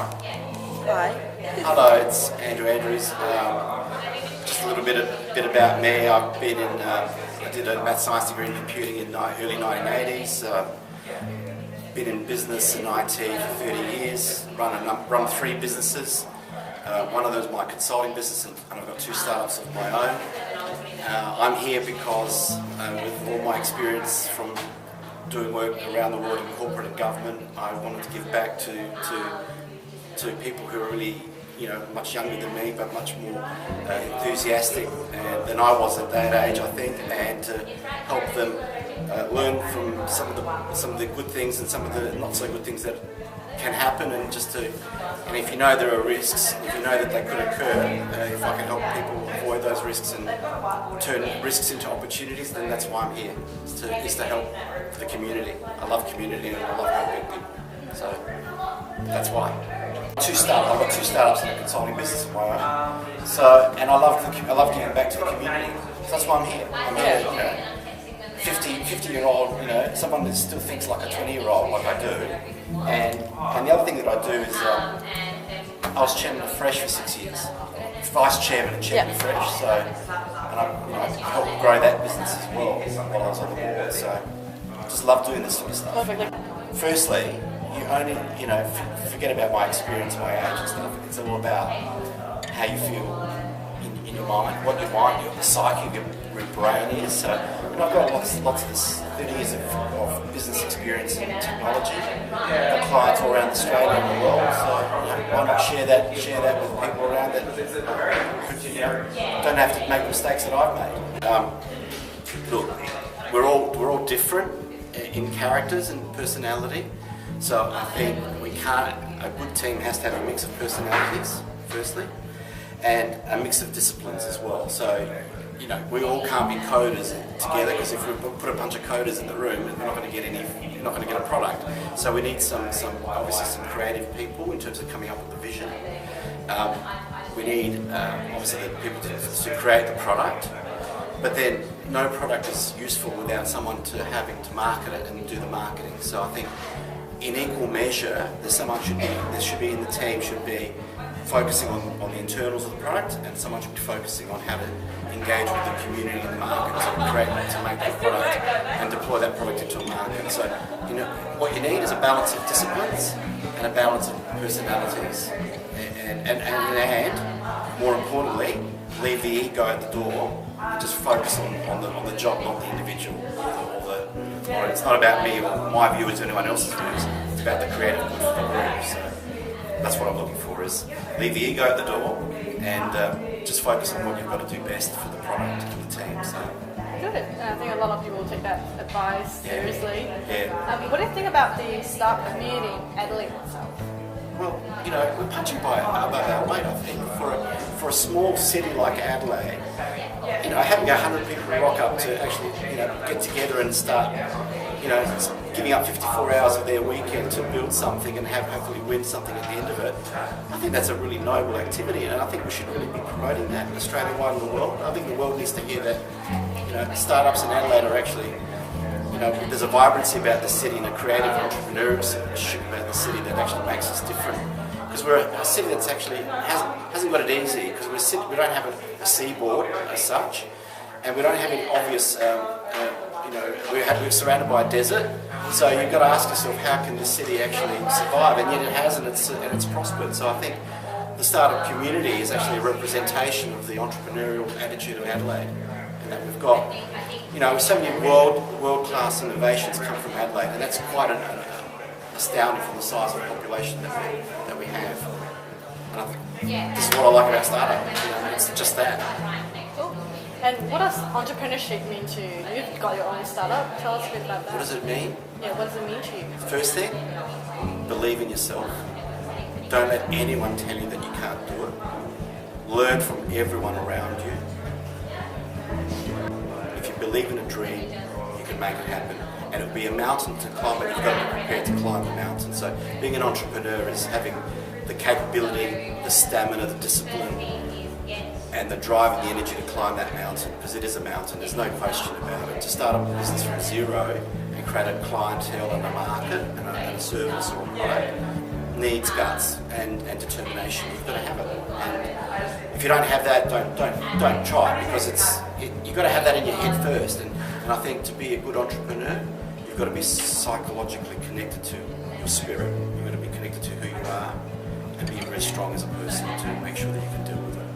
Hi. Hello, it's Andrew Andrews. Just a little bit about me. I've been in. I did a maths science degree in computing in early 1980s. Been in business and IT for 30 years. Run 3 businesses. One of those is my consulting business, and I've got 2 startups of my own. I'm here because with all my experience from doing work around the world in corporate and government, I wanted to give back to people who are really, much younger than me, but much more enthusiastic than I was at that age, I think, and to help them learn from some of the good things and some of the not so good things that can happen, and if you know there are risks, if you know that they could occur, if I can help people avoid those risks and turn risks into opportunities, then that's why I'm here, is to help the community. I love community and I love helping people, so that's why. I've got 2 startups and a consulting business of my own. And I love giving back to the community. So that's why I'm here. I'm here, 50-year-old, someone that still thinks like a 20-year-old, like I do. And the other thing that I do is I was chairman of Fresh for 6 years, vice chairman and chairman of Fresh. So, and I helped grow that business as well while I was on the board. So I just love doing this sort of stuff. Firstly, you only, forget about my experience, my age and stuff. It's all about how you feel in your mind, what your mind, the psyche of your brain is. So, I've got lots of this 30 years of business experience in technology. I've got clients all around Australia and the world. So, why not share that with people around that don't have to make mistakes that I've made. Look, we're all different in characters and personality. So I think a good team has to have a mix of personalities, firstly, and a mix of disciplines as well. So, we all can't be coders together, because if we put a bunch of coders in the room, we're not going to get a product. So we need obviously some creative people in terms of coming up with the vision. We need obviously the people to create the product. But then no product is useful without someone having to market it and do the marketing. So I think in equal measure, someone should be in the team should be focusing on the internals of the product, and someone should be focusing on how to engage with the community and the market to make that product and deploy that product into a market. So, what you need is a balance of disciplines and a balance of personalities, and more importantly, leave the ego at the door and just focus on the job, not the individual. Or it's not about me or my views or anyone else's views. It's about the creative good for the group. So that's what I'm looking for, is leave the ego at the door and just focus on what you've got to do best for the product and the team. So. Good. And I think a lot of people will take that advice seriously. Yeah. What do you think about the startup community in Adelaide itself? Well, we're punching above our weight, I think. For a small city like Adelaide, having 100 people rock up to actually, get together and start, giving up 54 hours of their weekend to build something and hopefully win something at the end of it, I think that's a really noble activity, and I think we should really be promoting that Australia-wide in the world. I think the world needs to hear that, startups in Adelaide are actually, there's a vibrancy about the city and a creative entrepreneurship about the city that actually makes us different. Because we're a city that's actually hasn't got it easy, because we don't have a seaboard as such, and we don't have any obvious, we're surrounded by a desert. So you've got to ask yourself, how can this city actually survive? And yet it has, and it's prospered. So I think the startup community is actually a representation of the entrepreneurial attitude of Adelaide, and that we've got, so many world-class innovations come from Adelaide, and that's quite astounding from the size of the population that we have. And I think this is what I like about startup. It's just that. Cool. And what does entrepreneurship mean to you? You've got your own startup. Tell us a bit about that. What does it mean? Yeah, what does it mean to you? First thing, believe in yourself. Don't let anyone tell you that you can't do it. Learn from everyone around you. If you believe in a dream, you can make it happen. And it'll be a mountain to climb, but you've got to be prepared to climb the mountain. So being an entrepreneur is having the capability, the stamina, the discipline, and the drive and the energy to climb that mountain, because it is a mountain, there's no question about it. To start up a business from zero and create a clientele and a market and a service or a product, needs guts and determination. You've got to have it. And if you don't have that, don't try it, because you've got to have that in your head first. And I think to be a good entrepreneur, you've got to be psychologically connected to your spirit. You've got to be connected to who you are and be very strong as a person to make sure that you can deal with it.